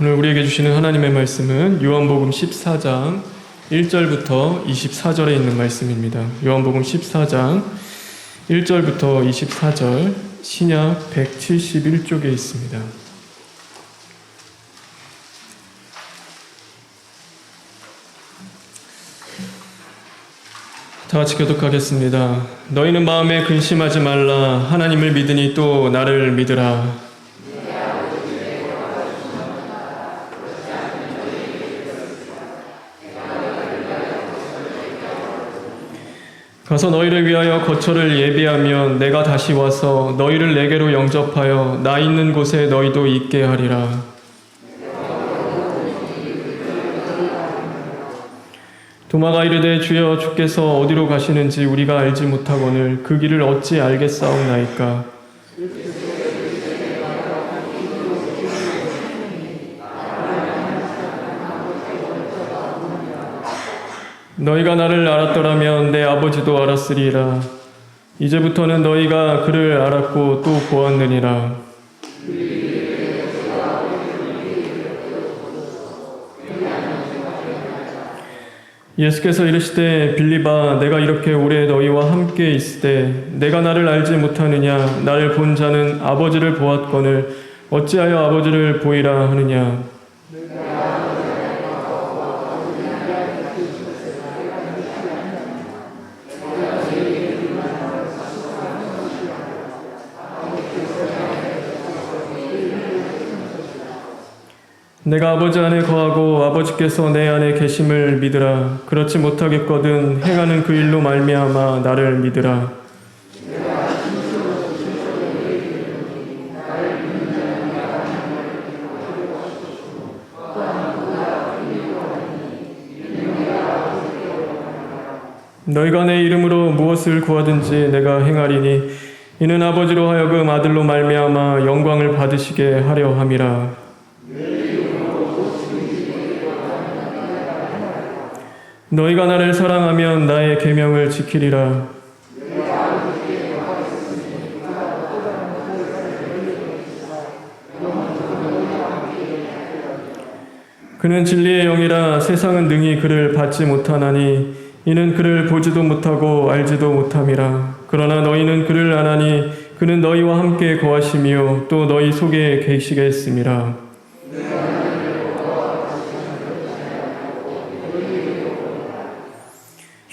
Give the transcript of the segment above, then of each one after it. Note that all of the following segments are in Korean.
오늘 우리에게 주시는 하나님의 말씀은 요한복음 14장 1절부터 24절에 있는 말씀입니다. 요한복음 14장 1절부터 24절 신약 171쪽에 있습니다. 다 같이 교독하겠습니다. 너희는 마음에 근심하지 말라. 하나님을 믿으니 또 나를 믿으라. 가서 너희를 위하여 거처를 예비하면 내가 다시 와서 너희를 내게로 영접하여 나 있는 곳에 너희도 있게 하리라. 도마가 이르되 주여 주께서 어디로 가시는지 우리가 알지 못하거늘 그 길을 어찌 알겠사옵나이까. 너희가 나를 알았더라면 내 아버지도 알았으리라. 이제부터는 너희가 그를 알았고 또 보았느니라. 예수께서 이르시되 빌립아 내가 이렇게 오래 너희와 함께 있으되 내가 나를 알지 못하느냐. 나를 본 자는 아버지를 보았거늘 어찌하여 아버지를 보이라 하느냐. 내가 아버지 안에 거하고 아버지께서 내 안에 계심을 믿으라. 그렇지 못하겠거든 행하는 그 일로 말미암아 나를 믿으라. 너희가 내 이름으로 무엇을 구하든지 내가 행하리니 이는 아버지로 하여금 아들로 말미암아 영광을 받으시게 하려 함이라. 너희가 나를 사랑하면 나의 계명을 지키리라. 그는 진리의 영이라 세상은 능히 그를 받지 못하나니 이는 그를 보지도 못하고 알지도 못함이라. 그러나 너희는 그를 아나니 그는 너희와 함께 거하시며 또 너희 속에 계시겠음이라.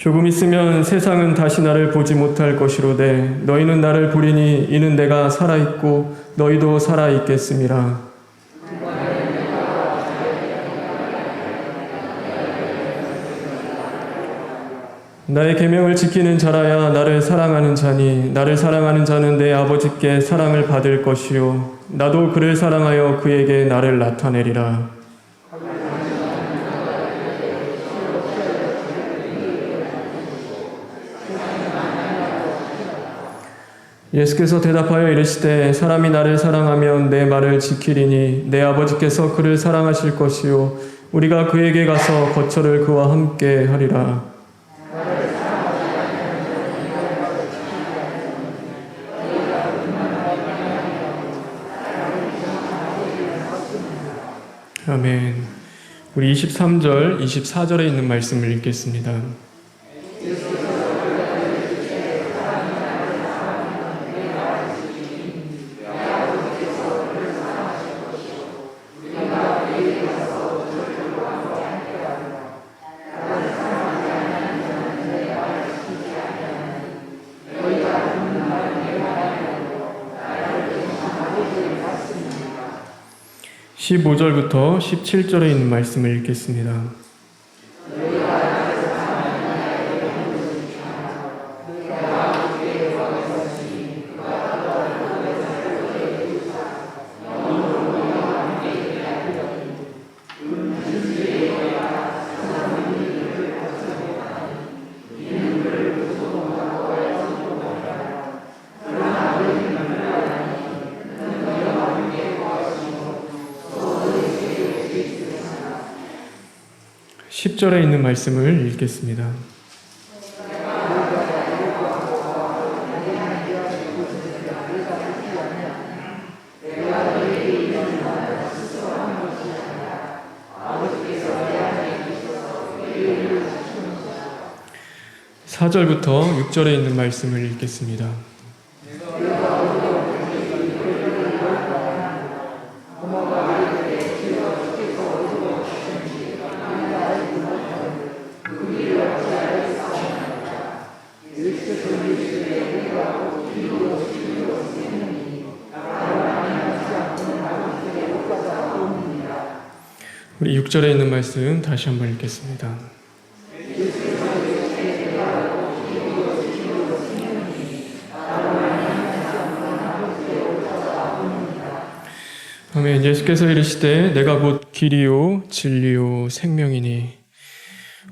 조금 있으면 세상은 다시 나를 보지 못할 것이로되 너희는 나를 보리니 이는 내가 살아있고 너희도 살아있겠음이라. 나의 계명을 지키는 자라야 나를 사랑하는 자니 나를 사랑하는 자는 내 아버지께 사랑을 받을 것이요 나도 그를 사랑하여 그에게 나를 나타내리라. 예수께서 대답하여 이르시되 사람이 나를 사랑하면 내 말을 지키리니 내 아버지께서 그를 사랑하실 것이요 우리가 그에게 가서 거처를 그와 함께 하리라. 아멘. 우리 23절, 24절에 있는 말씀을 읽겠습니다. 15절부터 17절에 있는 말씀을 읽겠습니다. 십 절에 있는 말씀을 읽겠습니다. 4절부터 6절에 있는 말씀을 읽겠습니다. 우리 6절에 있는 말씀 다시 한번 읽겠습니다. 아멘. 예수께서 이르시되 내가 곧 길이요 진리요 생명이니.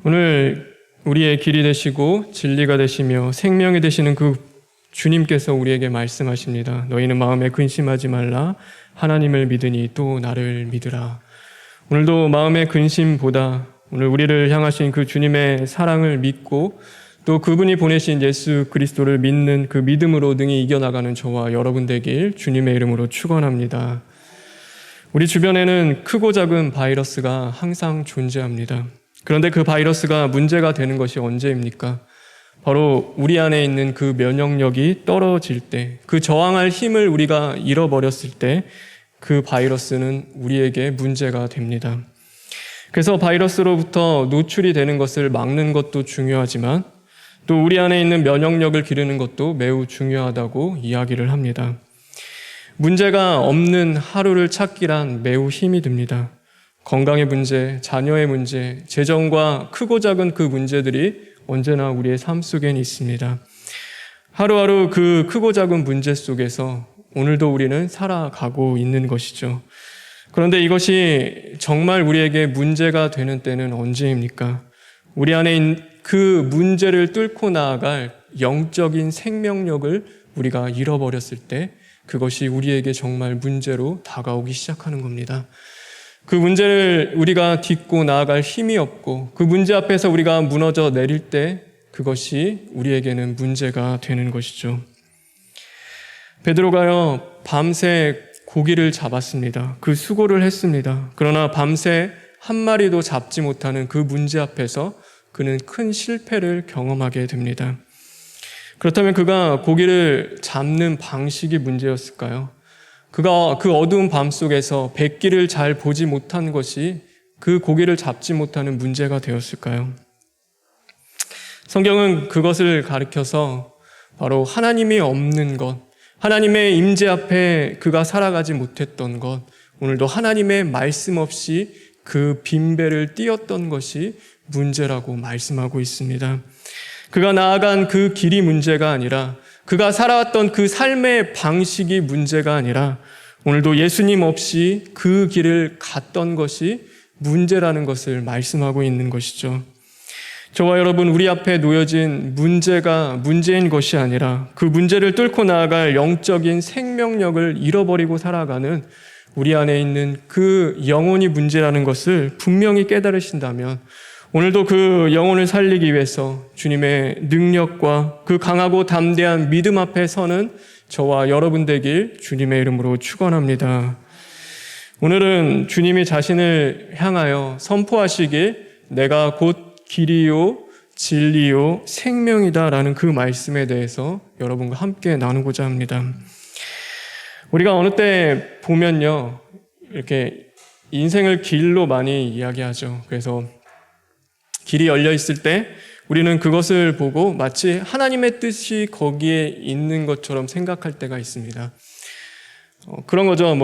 오늘 우리의 길이 되시고 진리가 되시며 생명이 되시는 그 주님께서 우리에게 말씀하십니다. 너희는 마음에 근심하지 말라. 하나님을 믿으니 또 나를 믿으라. 오늘도 마음의 근심보다 오늘 우리를 향하신 그 주님의 사랑을 믿고 또 그분이 보내신 예수 그리스도를 믿는 그 믿음으로 능히 이겨나가는 저와 여러분 되길 주님의 이름으로 축원합니다. 우리 주변에는 크고 작은 바이러스가 항상 존재합니다. 그런데 그 바이러스가 문제가 되는 것이 언제입니까? 바로 우리 안에 있는 그 면역력이 떨어질 때, 그 저항할 힘을 우리가 잃어버렸을 때 그 바이러스는 우리에게 문제가 됩니다. 그래서 바이러스로부터 노출이 되는 것을 막는 것도 중요하지만 또 우리 안에 있는 면역력을 기르는 것도 매우 중요하다고 이야기를 합니다. 문제가 없는 하루를 찾기란 매우 힘이 듭니다. 건강의 문제, 자녀의 문제, 재정과 크고 작은 그 문제들이 언제나 우리의 삶 속엔 있습니다. 하루하루 그 크고 작은 문제 속에서 오늘도 우리는 살아가고 있는 것이죠. 그런데 이것이 정말 우리에게 문제가 되는 때는 언제입니까? 우리 안에 있는 그 문제를 뚫고 나아갈 영적인 생명력을 우리가 잃어버렸을 때 그것이 우리에게 정말 문제로 다가오기 시작하는 겁니다. 그 문제를 우리가 딛고 나아갈 힘이 없고 그 문제 앞에서 우리가 무너져 내릴 때 그것이 우리에게는 문제가 되는 것이죠. 베드로가요, 밤새 고기를 잡았습니다. 그 수고를 했습니다. 그러나 밤새 한 마리도 잡지 못하는 그 문제 앞에서 그는 큰 실패를 경험하게 됩니다. 그렇다면 그가 고기를 잡는 방식이 문제였을까요? 그가 그 어두운 밤 속에서 백기를 잘 보지 못한 것이 그 고기를 잡지 못하는 문제가 되었을까요? 성경은 그것을 가리켜서 바로 하나님이 없는 것, 하나님의 임재 앞에 그가 살아가지 못했던 것, 오늘도 하나님의 말씀 없이 그 빈배를 띄었던 것이 문제라고 말씀하고 있습니다. 그가 나아간 그 길이 문제가 아니라 그가 살아왔던 그 삶의 방식이 문제가 아니라 오늘도 예수님 없이 그 길을 갔던 것이 문제라는 것을 말씀하고 있는 것이죠. 저와 여러분, 우리 앞에 놓여진 문제가 문제인 것이 아니라 그 문제를 뚫고 나아갈 영적인 생명력을 잃어버리고 살아가는 우리 안에 있는 그 영혼이 문제라는 것을 분명히 깨달으신다면 오늘도 그 영혼을 살리기 위해서 주님의 능력과 그 강하고 담대한 믿음 앞에 서는 저와 여러분 되길 주님의 이름으로 축원합니다. 오늘은 주님이 자신을 향하여 선포하시길 내가 곧 길이요 진리요 생명이다라는 그 말씀에 대해서 여러분과 함께 나누고자 합니다. 우리가 어느 때 보면요, 이렇게 인생을 길로 많이 이야기하죠. 그래서 길이 열려 있을 때 우리는 그것을 보고 마치 하나님의 뜻이 거기에 있는 것처럼 생각할 때가 있습니다. 그런 거죠.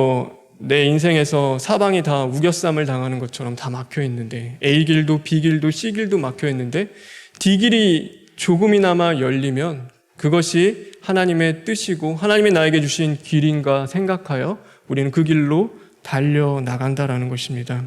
내 인생에서 사방이 다 우겨쌈을 당하는 것처럼 다 막혀 있는데 A 길도 B 길도 C 길도 막혀 있는데 D 길이 조금이나마 열리면 그것이 하나님의 뜻이고 하나님이 나에게 주신 길인가 생각하여 우리는 그 길로 달려나간다라는 것입니다.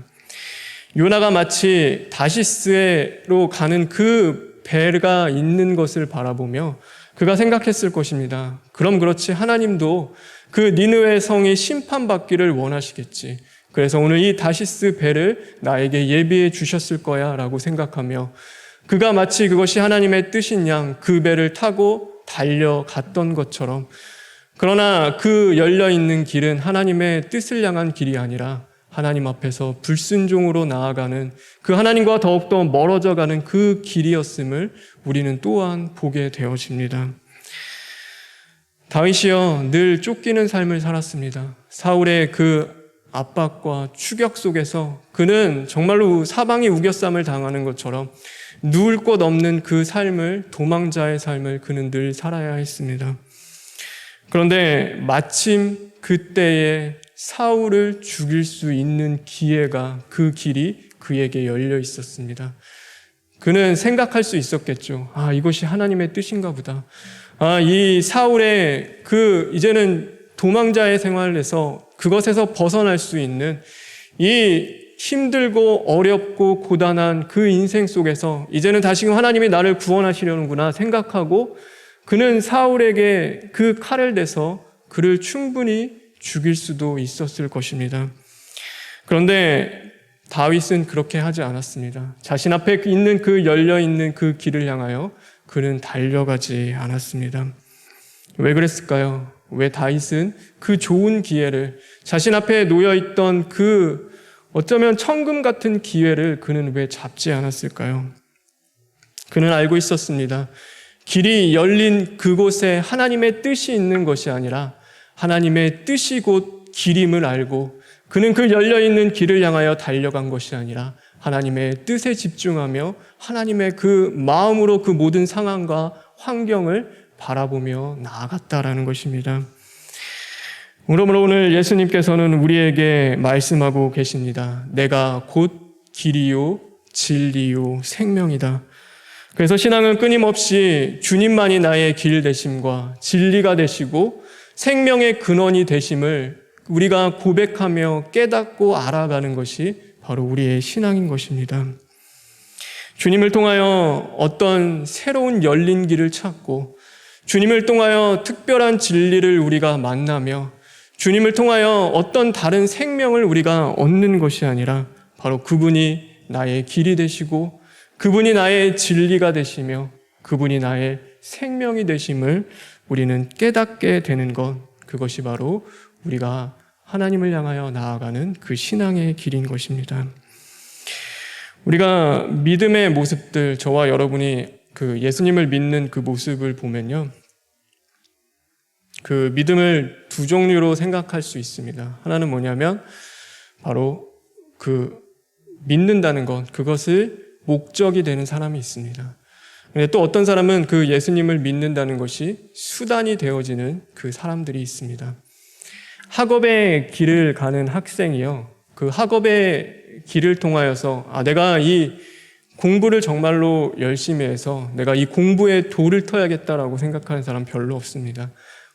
요나가 마치 다시스로 가는 그 배가 있는 것을 바라보며 그가 생각했을 것입니다. 그럼 그렇지, 하나님도 그 니느웨 성이 심판받기를 원하시겠지. 그래서 오늘 이 다시스 배를 나에게 예비해 주셨을 거야 라고 생각하며 그가 마치 그것이 하나님의 뜻인 양 그 배를 타고 달려갔던 것처럼, 그러나 그 열려있는 길은 하나님의 뜻을 향한 길이 아니라 하나님 앞에서 불순종으로 나아가는 그 하나님과 더욱더 멀어져가는 그 길이었음을 우리는 또한 보게 되어집니다. 다윗이요 늘 쫓기는 삶을 살았습니다. 사울의 그 압박과 추격 속에서 그는 정말로 사방이 우겨쌈을 당하는 것처럼 누울 곳 없는 그 삶을, 도망자의 삶을 그는 늘 살아야 했습니다. 그런데 마침 그때에 사울을 죽일 수 있는 기회가, 그 길이 그에게 열려 있었습니다. 그는 생각할 수 있었겠죠. 이것이 하나님의 뜻인가 보다. 이 사울의 이제는 도망자의 생활에서 그것에서 벗어날 수 있는 이 힘들고 어렵고 고단한 그 인생 속에서 이제는 다시금 하나님이 나를 구원하시려는구나 생각하고 그는 사울에게 그 칼을 대서 그를 충분히 죽일 수도 있었을 것입니다. 그런데 다윗은 그렇게 하지 않았습니다. 자신 앞에 있는 그 열려있는 그 길을 향하여 그는 달려가지 않았습니다. 왜 그랬을까요? 왜 다윗은 그 좋은 기회를, 자신 앞에 놓여있던 그 어쩌면 천금 같은 기회를 그는 왜 잡지 않았을까요? 그는 알고 있었습니다. 길이 열린 그곳에 하나님의 뜻이 있는 것이 아니라 하나님의 뜻이 곧 길임을 알고 그는 그 열려있는 길을 향하여 달려간 것이 아니라 하나님의 뜻에 집중하며 하나님의 그 마음으로 그 모든 상황과 환경을 바라보며 나아갔다라는 것입니다. 그러므로 오늘 예수님께서는 우리에게 말씀하고 계십니다. 내가 곧 길이요 진리요 생명이다. 그래서 신앙은 끊임없이 주님만이 나의 길 되심과 진리가 되시고 생명의 근원이 되심을 우리가 고백하며 깨닫고 알아가는 것이 바로 우리의 신앙인 것입니다. 주님을 통하여 어떤 새로운 열린 길을 찾고 주님을 통하여 특별한 진리를 우리가 만나며 주님을 통하여 어떤 다른 생명을 우리가 얻는 것이 아니라 바로 그분이 나의 길이 되시고 그분이 나의 진리가 되시며 그분이 나의 생명이 되심을 우리는 깨닫게 되는 것, 그것이 바로 우리가 하나님을 향하여 나아가는 그 신앙의 길인 것입니다. 우리가 믿음의 모습들, 저와 여러분이 그 예수님을 믿는 그 모습을 보면요, 그 믿음을 두 종류로 생각할 수 있습니다. 하나는 뭐냐면 바로 그 믿는다는 것, 그것을 목적이 되는 사람이 있습니다. 근데 또 어떤 사람은 그 예수님을 믿는다는 것이 수단이 되어지는 그 사람들이 있습니다. 학업의 길을 가는 학생이요, 그 학업의 길을 통하여서 내가 이 공부를 정말로 열심히 해서 내가 이 공부에 돌을 터야겠다라고 생각하는 사람 별로 없습니다.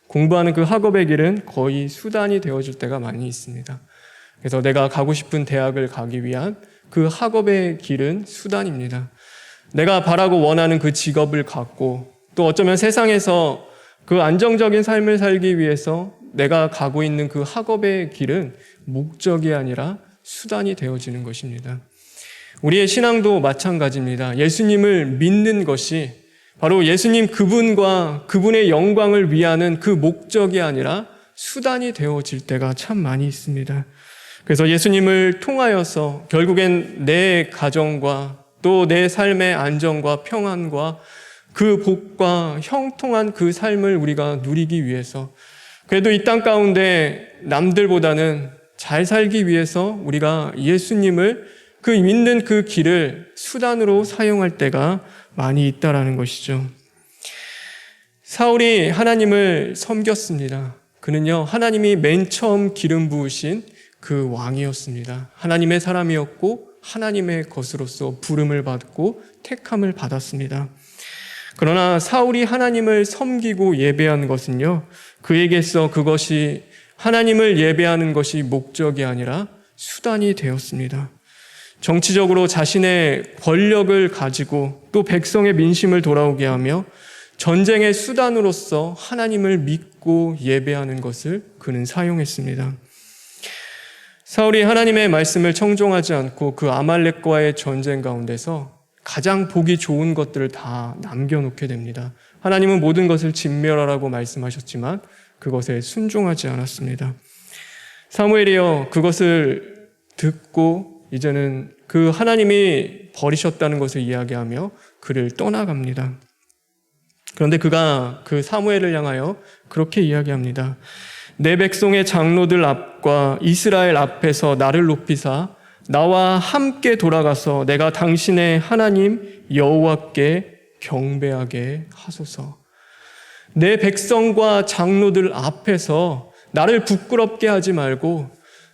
공부하는 그 학업의 길은 거의 수단이 되어질 때가 많이 있습니다. 그래서 내가 가고 싶은 대학을 가기 위한 그 학업의 길은 수단입니다. 내가 바라고 원하는 그 직업을 갖고 또 어쩌면 세상에서 그 안정적인 삶을 살기 위해서 내가 가고 있는 그 학업의 길은 목적이 아니라 수단이 되어지는 것입니다. 우리의 신앙도 마찬가지입니다. 예수님을 믿는 것이 바로 예수님 그분과 그분의 영광을 위하는 그 목적이 아니라 수단이 되어질 때가 참 많이 있습니다. 그래서 예수님을 통하여서 결국엔 내 가정과 또 내 삶의 안정과 평안과 그 복과 형통한 그 삶을 우리가 누리기 위해서, 그래도 이 땅 가운데 남들보다는 잘 살기 위해서 우리가 예수님을 그 믿는 그 길을 수단으로 사용할 때가 많이 있다라는 것이죠. 사울이 하나님을 섬겼습니다. 그는요, 하나님이 맨 처음 기름 부으신 그 왕이었습니다. 하나님의 사람이었고 하나님의 것으로서 부름을 받고 택함을 받았습니다. 그러나 사울이 하나님을 섬기고 예배한 것은요, 그에게서 그것이 하나님을 예배하는 것이 목적이 아니라 수단이 되었습니다. 정치적으로 자신의 권력을 가지고 또 백성의 민심을 돌아오게 하며 전쟁의 수단으로서 하나님을 믿고 예배하는 것을 그는 사용했습니다. 사울이 하나님의 말씀을 청종하지 않고 그 아말렉과의 전쟁 가운데서 가장 보기 좋은 것들을 다 남겨놓게 됩니다. 하나님은 모든 것을 진멸하라고 말씀하셨지만 그것에 순종하지 않았습니다. 사무엘이요, 그것을 듣고 이제는 그 하나님이 버리셨다는 것을 이야기하며 그를 떠나갑니다. 그런데 그가 그 사무엘을 향하여 그렇게 이야기합니다. 내 백성의 장로들 앞과 이스라엘 앞에서 나를 높이사 나와 함께 돌아가서 내가 당신의 하나님 여호와께 경배하게 하소서. 내 백성과 장로들 앞에서 나를 부끄럽게 하지 말고,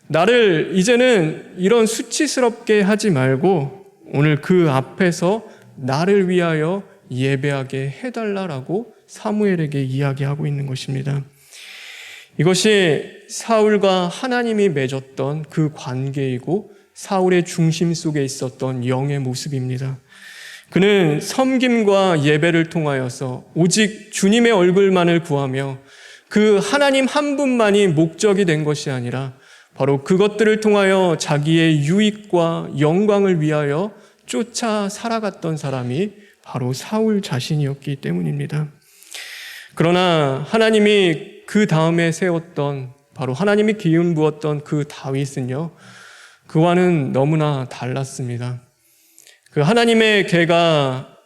나를 이제는 이런 수치스럽게 하지 말고 오늘 그 앞에서 나를 위하여 예배하게 해달라라고 사무엘에게 이야기하고 있는 것입니다. 이것이 사울과 하나님이 맺었던 그 관계이고 사울의 중심 속에 있었던 영의 모습입니다. 그는 섬김과 예배를 통하여서 오직 주님의 얼굴만을 구하며 그 하나님 한 분만이 목적이 된 것이 아니라 바로 그것들을 통하여 자기의 유익과 영광을 위하여 쫓아 살아갔던 사람이 바로 사울 자신이었기 때문입니다. 그러나 하나님이 그 다음에 세웠던, 바로 하나님이 기름 부었던 그 다윗은요, 그와는 너무나 달랐습니다. 그 하나님의 개가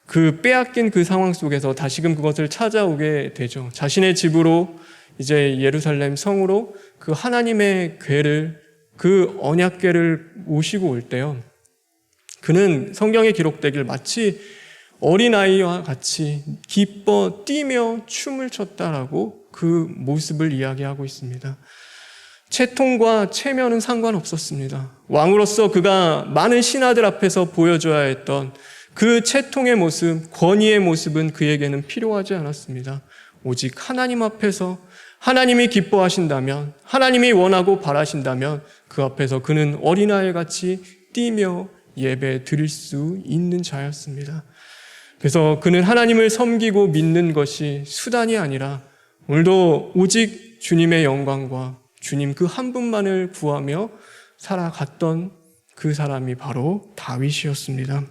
그 빼앗긴 그 상황 속에서 다시금 그것을 찾아오게 되죠. 자신의 집으로, 이제 예루살렘 성으로 그 하나님의 궤를, 그 언약궤를 모시고 올 때요, 그는 성경에 기록되길 마치 어린아이와 같이 기뻐 뛰며 춤을 췄다라고 그 모습을 이야기하고 있습니다. 채통과 체면은 상관없었습니다. 왕으로서 그가 많은 신하들 앞에서 보여줘야 했던 그 채통의 모습, 권위의 모습은 그에게는 필요하지 않았습니다. 오직 하나님 앞에서 하나님이 기뻐하신다면, 하나님이 원하고 바라신다면 그 앞에서 그는 어린아이 같이 뛰며 예배 드릴 수 있는 자였습니다. 그래서 그는 하나님을 섬기고 믿는 것이 수단이 아니라 오늘도 오직 주님의 영광과 주님 그 한 분만을 구하며 살아갔던 그 사람이 바로 다윗이었습니다.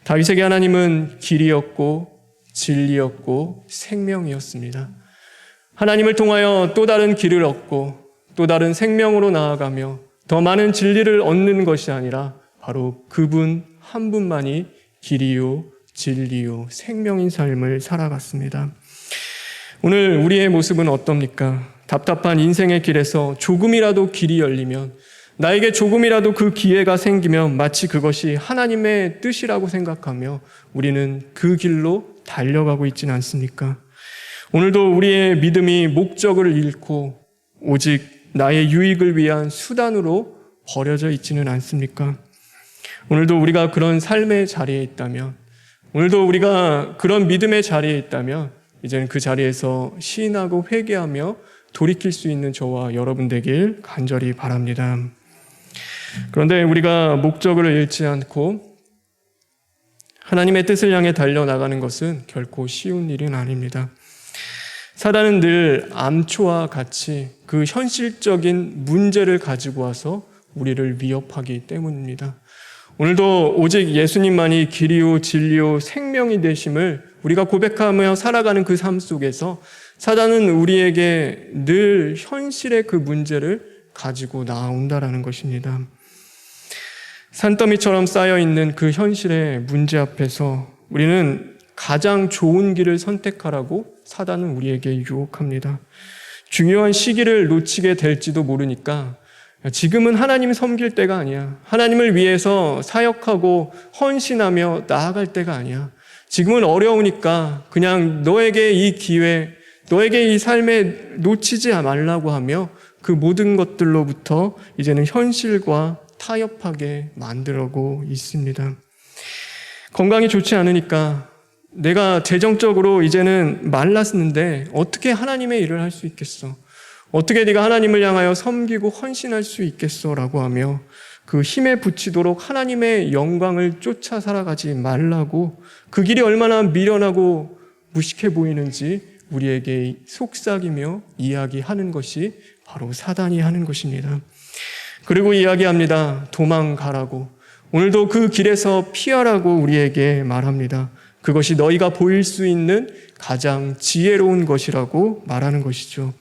다윗에게 하나님은 길이었고 진리였고 생명이었습니다. 하나님을 통하여 또 다른 길을 얻고 또 다른 생명으로 나아가며 더 많은 진리를 얻는 것이 아니라 바로 그분 한 분만이 길이요 진리요 생명인 삶을 살아갔습니다. 오늘 우리의 모습은 어떻습니까? 답답한 인생의 길에서 조금이라도 길이 열리면, 나에게 조금이라도 그 기회가 생기면 마치 그것이 하나님의 뜻이라고 생각하며 우리는 그 길로 달려가고 있지는 않습니까? 오늘도 우리의 믿음이 목적을 잃고 오직 나의 유익을 위한 수단으로 버려져 있지는 않습니까? 오늘도 우리가 그런 삶의 자리에 있다면, 오늘도 우리가 그런 믿음의 자리에 있다면 이제는 그 자리에서 시인하고 회개하며 돌이킬 수 있는 저와 여러분 되길 간절히 바랍니다. 그런데 우리가 목적을 잃지 않고 하나님의 뜻을 향해 달려나가는 것은 결코 쉬운 일은 아닙니다. 사단은 늘 암초와 같이 그 현실적인 문제를 가지고 와서 우리를 위협하기 때문입니다. 오늘도 오직 예수님만이 길이요 진리요 생명이 되심을 우리가 고백하며 살아가는 그 삶 속에서 사단은 우리에게 늘 현실의 그 문제를 가지고 나온다라는 것입니다. 산더미처럼 쌓여있는 그 현실의 문제 앞에서 우리는 가장 좋은 길을 선택하라고 사단은 우리에게 유혹합니다. 중요한 시기를 놓치게 될지도 모르니까 지금은 하나님 섬길 때가 아니야. 하나님을 위해서 사역하고 헌신하며 나아갈 때가 아니야. 지금은 어려우니까 그냥 너에게 이 기회, 너에게 이 삶에 놓치지 말라고 하며 그 모든 것들로부터 이제는 현실과 타협하게 만들고 있습니다. 건강이 좋지 않으니까 내가 재정적으로 이제는 말랐는데 어떻게 하나님의 일을 할 수 있겠어? 어떻게 네가 하나님을 향하여 섬기고 헌신할 수 있겠어? 라고 하며 그 힘에 부치도록 하나님의 영광을 쫓아 살아가지 말라고, 그 길이 얼마나 미련하고 무식해 보이는지 우리에게 속삭이며 이야기하는 것이 바로 사단이 하는 것입니다. 그리고 이야기합니다. 도망가라고. 오늘도 그 길에서 피하라고 우리에게 말합니다. 그것이 너희가 보일 수 있는 가장 지혜로운 것이라고 말하는 것이죠.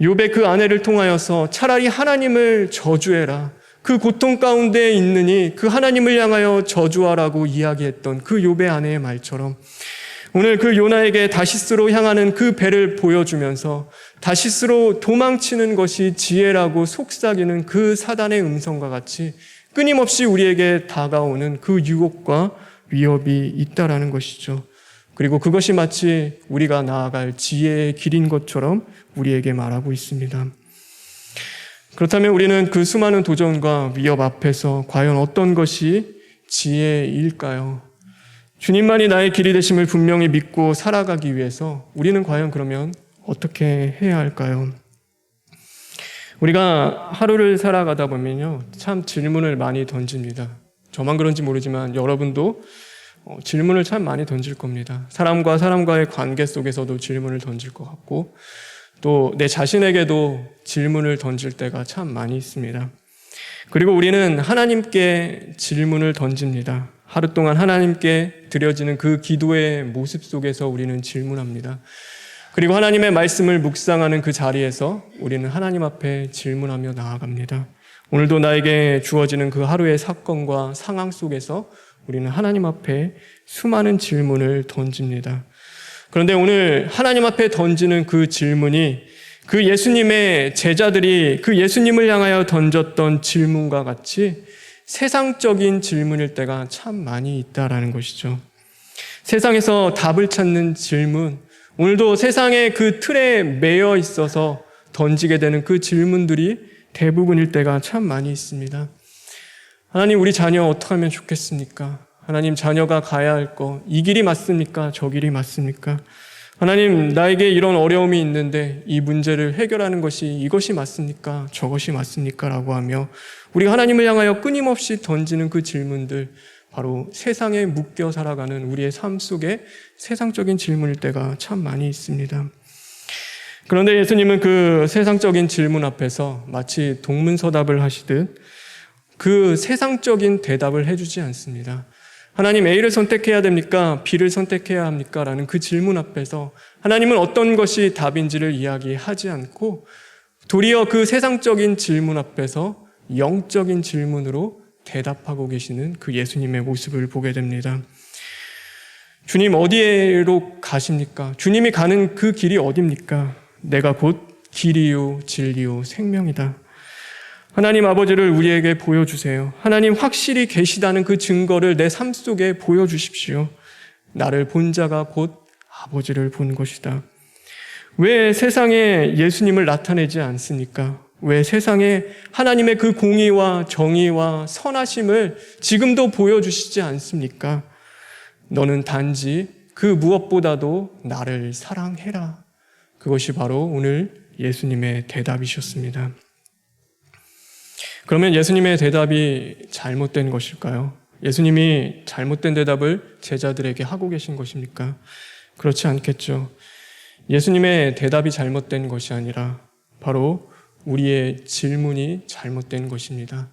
욥의 그 아내를 통하여서 차라리 하나님을 저주해라, 그 고통 가운데 있느니 그 하나님을 향하여 저주하라고 이야기했던 그 욥의 아내의 말처럼 오늘 그 요나에게 다시스로 향하는 그 배를 보여주면서 다시스로 도망치는 것이 지혜라고 속삭이는 그 사단의 음성과 같이 끊임없이 우리에게 다가오는 그 유혹과 위협이 있다라는 것이죠. 그리고 그것이 마치 우리가 나아갈 지혜의 길인 것처럼 우리에게 말하고 있습니다. 그렇다면 우리는 그 수많은 도전과 위협 앞에서 과연 어떤 것이 지혜일까요? 주님만이 나의 길이 되심을 분명히 믿고 살아가기 위해서 우리는 과연 그러면 어떻게 해야 할까요? 우리가 하루를 살아가다 보면요, 참 질문을 많이 던집니다. 저만 그런지 모르지만 여러분도 질문을 참 많이 던질 겁니다. 사람과 사람과의 관계 속에서도 질문을 던질 것 같고 또 내 자신에게도 질문을 던질 때가 참 많이 있습니다. 그리고 우리는 하나님께 질문을 던집니다. 하루 동안 하나님께 드려지는 그 기도의 모습 속에서 우리는 질문합니다. 그리고 하나님의 말씀을 묵상하는 그 자리에서 우리는 하나님 앞에 질문하며 나아갑니다. 오늘도 나에게 주어지는 그 하루의 사건과 상황 속에서 우리는 하나님 앞에 수많은 질문을 던집니다. 그런데 오늘 하나님 앞에 던지는 그 질문이 그 예수님의 제자들이 그 예수님을 향하여 던졌던 질문과 같이 세상적인 질문일 때가 참 많이 있다라는 것이죠. 세상에서 답을 찾는 질문, 오늘도 세상의 그 틀에 매여 있어서 던지게 되는 그 질문들이 대부분일 때가 참 많이 있습니다. 하나님, 우리 자녀 어떻게 하면 좋겠습니까? 하나님, 자녀가 가야 할 거, 이 길이 맞습니까? 저 길이 맞습니까? 하나님, 나에게 이런 어려움이 있는데 이 문제를 해결하는 것이 이것이 맞습니까? 저것이 맞습니까? 라고 하며 우리가 하나님을 향하여 끊임없이 던지는 그 질문들, 바로 세상에 묶여 살아가는 우리의 삶 속에 세상적인 질문일 때가 참 많이 있습니다. 그런데 예수님은 그 세상적인 질문 앞에서 마치 동문서답을 하시듯 그 세상적인 대답을 해주지 않습니다. 하나님, A를 선택해야 됩니까? B를 선택해야 합니까? 라는 그 질문 앞에서 하나님은 어떤 것이 답인지를 이야기하지 않고 도리어 그 세상적인 질문 앞에서 영적인 질문으로 대답하고 계시는 그 예수님의 모습을 보게 됩니다. 주님, 어디로 가십니까? 주님이 가는 그 길이 어디입니까? 내가 곧 길이요 진리요 생명이다. 하나님 아버지를 우리에게 보여주세요. 하나님 확실히 계시다는 그 증거를 내 삶 속에 보여주십시오. 나를 본 자가 곧 아버지를 본 것이다. 왜 세상에 예수님을 나타내지 않습니까? 왜 세상에 하나님의 그 공의와 정의와 선하심을 지금도 보여주시지 않습니까? 너는 단지 그 무엇보다도 나를 사랑해라. 그것이 바로 오늘 예수님의 대답이셨습니다. 그러면 예수님의 대답이 잘못된 것일까요? 예수님이 잘못된 대답을 제자들에게 하고 계신 것입니까? 그렇지 않겠죠. 예수님의 대답이 잘못된 것이 아니라 바로 우리의 질문이 잘못된 것입니다.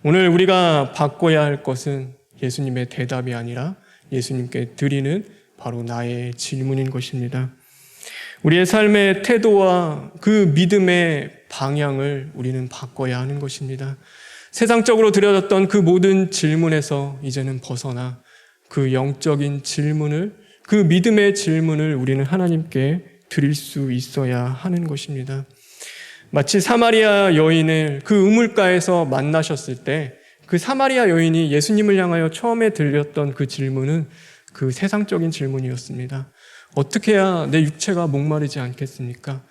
오늘 우리가 바꿔야 할 것은 예수님의 대답이 아니라 예수님께 드리는 바로 나의 질문인 것입니다. 우리의 삶의 태도와 그 믿음의 방향을 우리는 바꿔야 하는 것입니다. 세상적으로 드려졌던 그 모든 질문에서 이제는 벗어나 그 영적인 질문을, 그 믿음의 질문을 우리는 하나님께 드릴 수 있어야 하는 것입니다. 마치 사마리아 여인을 그 우물가에서 만나셨을 때 그 사마리아 여인이 예수님을 향하여 처음에 들렸던 그 질문은 그 세상적인 질문이었습니다. 어떻게 해야 내 육체가 목마르지 않겠습니까?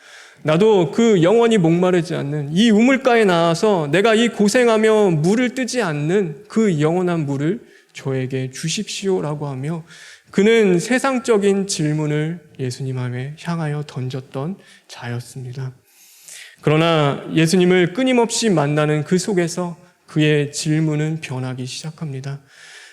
나도 그 영원히 목마르지 않는 이 우물가에 나와서 내가 이 고생하며 물을 뜨지 않는 그 영원한 물을 저에게 주십시오라고 하며 그는 세상적인 질문을 예수님 향하여 던졌던 자였습니다. 그러나 예수님을 끊임없이 만나는 그 속에서 그의 질문은 변하기 시작합니다.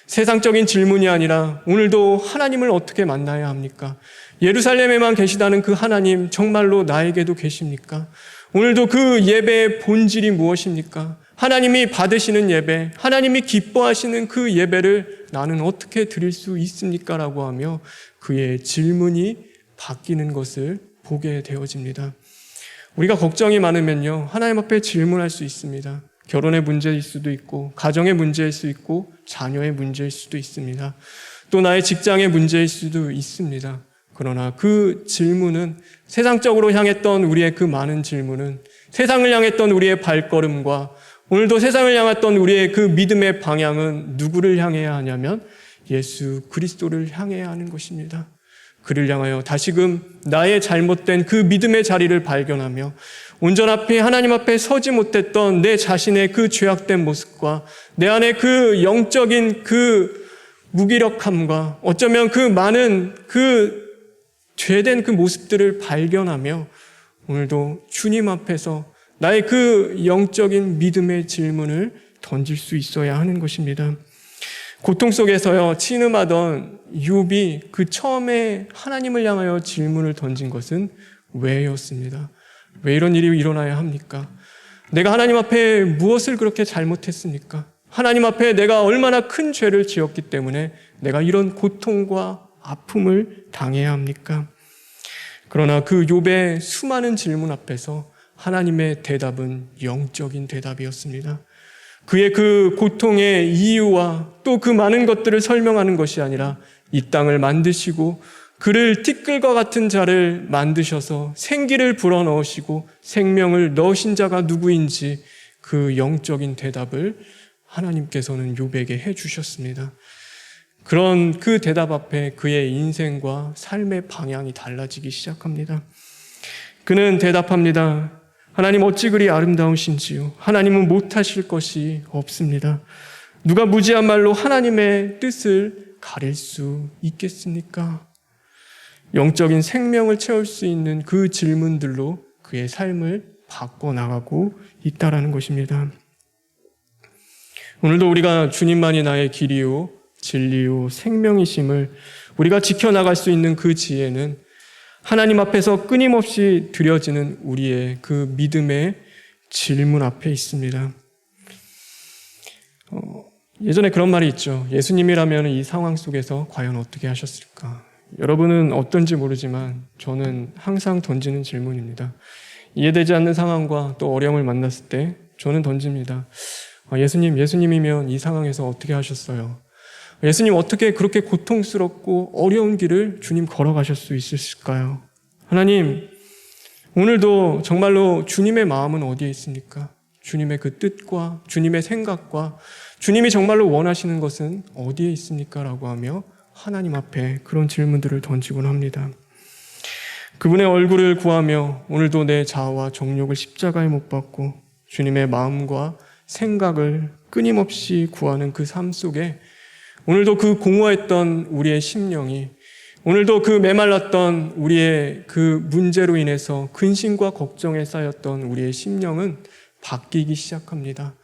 세상적인 질문이 아니라 오늘도 하나님을 어떻게 만나야 합니까? 예루살렘에만 계시다는 그 하나님 정말로 나에게도 계십니까? 오늘도 그 예배의 본질이 무엇입니까? 하나님이 받으시는 예배, 하나님이 기뻐하시는 그 예배를 나는 어떻게 드릴 수 있습니까? 라고 하며 그의 질문이 바뀌는 것을 보게 되어집니다. 우리가 걱정이 많으면요, 하나님 앞에 질문할 수 있습니다. 결혼의 문제일 수도 있고, 가정의 문제일 수 있고, 자녀의 문제일 수도 있습니다. 또 나의 직장의 문제일 수도 있습니다. 그러나 그 질문은, 세상적으로 향했던 우리의 그 많은 질문은, 세상을 향했던 우리의 발걸음과 오늘도 세상을 향했던 우리의 그 믿음의 방향은 누구를 향해야 하냐면 예수 그리스도를 향해야 하는 것입니다. 그를 향하여 다시금 나의 잘못된 그 믿음의 자리를 발견하며 온전 앞에 하나님 앞에 서지 못했던 내 자신의 그 죄악된 모습과 내 안에 그 영적인 그 무기력함과 어쩌면 그 많은 그 죄된 그 모습들을 발견하며 오늘도 주님 앞에서 나의 그 영적인 믿음의 질문을 던질 수 있어야 하는 것입니다. 고통 속에서요, 신음하던 욥이 그 처음에 하나님을 향하여 질문을 던진 것은 왜였습니다. 왜 이런 일이 일어나야 합니까? 내가 하나님 앞에 무엇을 그렇게 잘못했습니까? 하나님 앞에 내가 얼마나 큰 죄를 지었기 때문에 내가 이런 고통과 아픔을 당해야 합니까? 그러나 그 욥의 수많은 질문 앞에서 하나님의 대답은 영적인 대답이었습니다. 그의 그 고통의 이유와 또 그 많은 것들을 설명하는 것이 아니라 이 땅을 만드시고 그를 티끌과 같은 자를 만드셔서 생기를 불어넣으시고 생명을 넣으신 자가 누구인지 그 영적인 대답을 하나님께서는 욥에게 해주셨습니다. 그런 그 대답 앞에 그의 인생과 삶의 방향이 달라지기 시작합니다. 그는 대답합니다. 하나님 어찌 그리 아름다우신지요. 하나님은 못하실 것이 없습니다. 누가 무지한 말로 하나님의 뜻을 가릴 수 있겠습니까? 영적인 생명을 채울 수 있는 그 질문들로 그의 삶을 바꿔나가고 있다라는 것입니다. 오늘도 우리가 주님만이 나의 길이요 진리요 생명이심을 우리가 지켜나갈 수 있는 그 지혜는 하나님 앞에서 끊임없이 드려지는 우리의 그 믿음의 질문 앞에 있습니다. 예전에 그런 말이 있죠. 예수님이라면 이 상황 속에서 과연 어떻게 하셨을까? 여러분은 어떤지 모르지만 저는 항상 던지는 질문입니다. 이해되지 않는 상황과 또 어려움을 만났을 때 저는 던집니다. 예수님이면 이 상황에서 어떻게 하셨어요? 예수님 어떻게 그렇게 고통스럽고 어려운 길을 주님 걸어가실 수 있으실까요? 하나님, 오늘도 정말로 주님의 마음은 어디에 있습니까? 주님의 그 뜻과 주님의 생각과 주님이 정말로 원하시는 것은 어디에 있습니까? 라고 하며 하나님 앞에 그런 질문들을 던지곤 합니다. 그분의 얼굴을 구하며 오늘도 내 자아와 정욕을 십자가에 못 박고 주님의 마음과 생각을 끊임없이 구하는 그 삶 속에 오늘도 그 공허했던 우리의 심령이 오늘도 그 메말랐던 우리의 그 문제로 인해서 근심과 걱정에 쌓였던 우리의 심령은 바뀌기 시작합니다.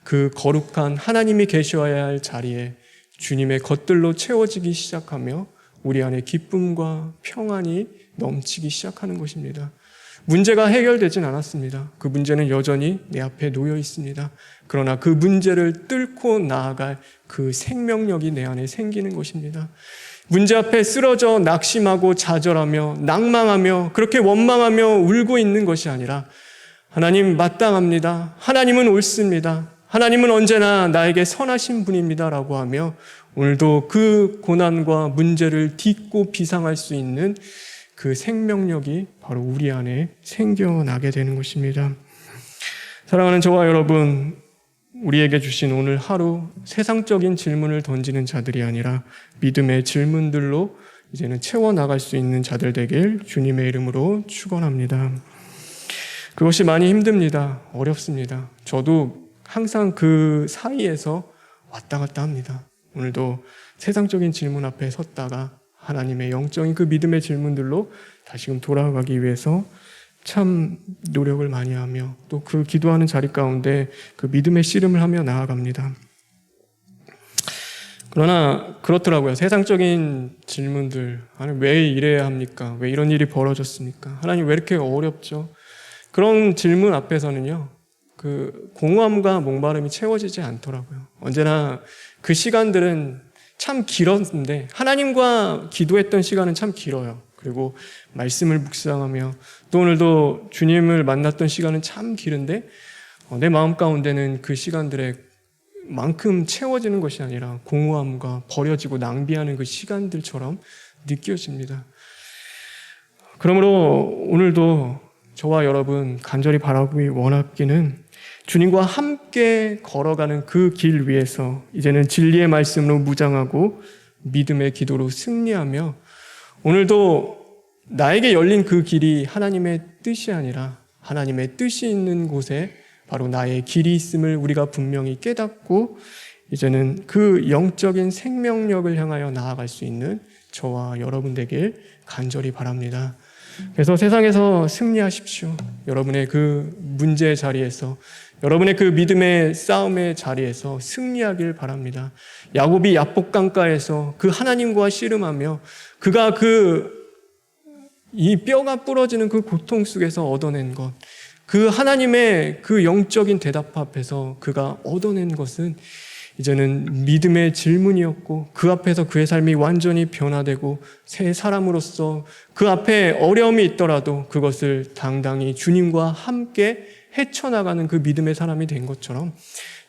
그 거룩한 하나님이 계셔야 할 자리에 주님의 것들로 채워지기 시작하며 우리 안에 기쁨과 평안이 넘치기 시작하는 것입니다. 문제가 해결되진 않았습니다. 그 문제는 여전히 내 앞에 놓여 있습니다. 그러나 그 문제를 뚫고 나아갈 그 생명력이 내 안에 생기는 것입니다. 문제 앞에 쓰러져 낙심하고 좌절하며 낭망하며 그렇게 원망하며 울고 있는 것이 아니라 하나님 마땅합니다. 하나님은 옳습니다. 하나님은 언제나 나에게 선하신 분입니다. 라고 하며 오늘도 그 고난과 문제를 딛고 비상할 수 있는 그 생명력이 바로 우리 안에 생겨나게 되는 것입니다. 사랑하는 저와 여러분, 우리에게 주신 오늘 하루 세상적인 질문을 던지는 자들이 아니라 믿음의 질문들로 이제는 채워나갈 수 있는 자들 되길 주님의 이름으로 축원합니다. 그것이 많이 힘듭니다. 어렵습니다. 저도 항상 그 사이에서 왔다 갔다 합니다. 오늘도 세상적인 질문 앞에 섰다가 하나님의 영적인 그 믿음의 질문들로 다시금 돌아가기 위해서 참 노력을 많이 하며 또 그 기도하는 자리 가운데 그 믿음의 씨름을 하며 나아갑니다. 그러나 그렇더라고요. 세상적인 질문들, 하나님 왜 이래야 합니까? 왜 이런 일이 벌어졌습니까? 하나님 왜 이렇게 어렵죠? 그런 질문 앞에서는요, 그 공허함과 목마름이 채워지지 않더라고요. 언제나 그 시간들은 참 길었는데 하나님과 기도했던 시간은 참 길어요. 그리고 말씀을 묵상하며 또 오늘도 주님을 만났던 시간은 참 길은데 내 마음 가운데는 그 시간들에 만큼 채워지는 것이 아니라 공허함과 버려지고 낭비하는 그 시간들처럼 느껴집니다. 그러므로 오늘도 저와 여러분 간절히 바라기 원하기는 주님과 함께 걸어가는 그 길 위에서 이제는 진리의 말씀으로 무장하고 믿음의 기도로 승리하며 오늘도 나에게 열린 그 길이 하나님의 뜻이 아니라 하나님의 뜻이 있는 곳에 바로 나의 길이 있음을 우리가 분명히 깨닫고 이제는 그 영적인 생명력을 향하여 나아갈 수 있는 저와 여러분 되길 간절히 바랍니다. 그래서 세상에서 승리하십시오. 여러분의 그 문제의 자리에서, 여러분의 그 믿음의 싸움의 자리에서 승리하길 바랍니다. 야곱이 야복강가에서 그 하나님과 씨름하며 그가 이 뼈가 부러지는 그 고통 속에서 얻어낸 것, 그 하나님의 그 영적인 대답 앞에서 그가 얻어낸 것은 이제는 믿음의 질문이었고 그 앞에서 그의 삶이 완전히 변화되고 새 사람으로서 그 앞에 어려움이 있더라도 그것을 당당히 주님과 함께 헤쳐나가는 그 믿음의 사람이 된 것처럼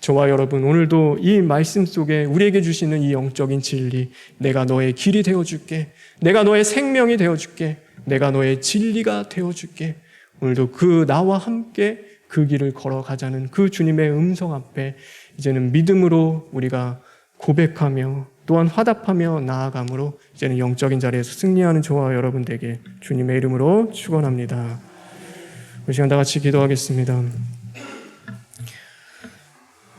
저와 여러분 오늘도 이 말씀 속에 우리에게 주시는 이 영적인 진리, 내가 너의 길이 되어줄게, 내가 너의 생명이 되어줄게, 내가 너의 진리가 되어줄게, 오늘도 그 나와 함께 그 길을 걸어가자는 그 주님의 음성 앞에 이제는 믿음으로 우리가 고백하며 또한 화답하며 나아감으로 이제는 영적인 자리에서 승리하는 저와 여러분 되게 주님의 이름으로 축원합니다. 우리 시간 다 같이 기도하겠습니다.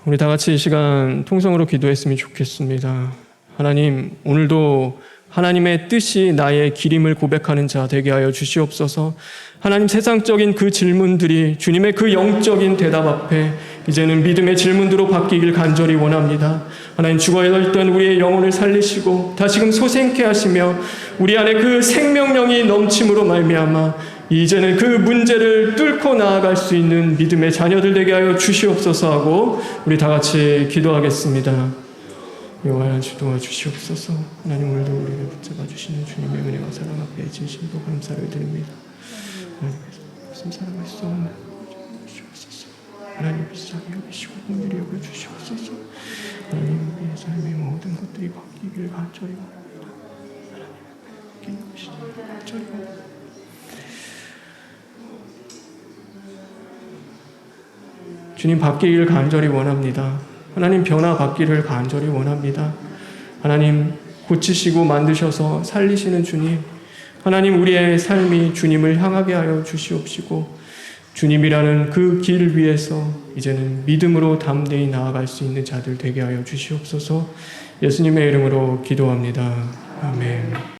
우리 다 같이 이 시간 통성으로 기도했으면 좋겠습니다. 하나님, 오늘도 하나님의 뜻이 나의 길임을 고백하는 자 되게 하여 주시옵소서. 하나님, 세상적인 그 질문들이 주님의 그 영적인 대답 앞에 이제는 믿음의 질문으로 바뀌길 간절히 원합니다. 하나님, 죽어있던 우리의 영혼을 살리시고 다시금 소생케 하시며 우리 안에 그 생명력이 넘침으로 말미암아 이제는 그 문제를 뚫고 나아갈 수 있는 믿음의 자녀들 되게 하여 주시옵소서 하고 우리 다 같이 기도하겠습니다. 여호와여 도와주시옵소서. 하나님, 오늘도 우리를 붙잡아 주시는 주님의 은혜와 사랑 앞에 진심으로 감사를 드립니다. 하나님께서 무슨 사랑할 수 없는 주시옵소서. 하나님 불쌍히 여기시고 공들이 여겨주시옵소서. 하나님, 우리의 삶의 모든 것들이 바뀌길 간절히 원합니다. 하나님, 바뀌는 것이 간절히 원합니다. 주님, 바뀌길 간절히 원합니다. 하나님, 변화 받기를 간절히 원합니다. 하나님, 고치시고 만드셔서 살리시는 주님, 하나님, 우리의 삶이 주님을 향하게 하여 주시옵시고 주님이라는 그 길 위에서 이제는 믿음으로 담대히 나아갈 수 있는 자들 되게 하여 주시옵소서. 예수님의 이름으로 기도합니다. 아멘.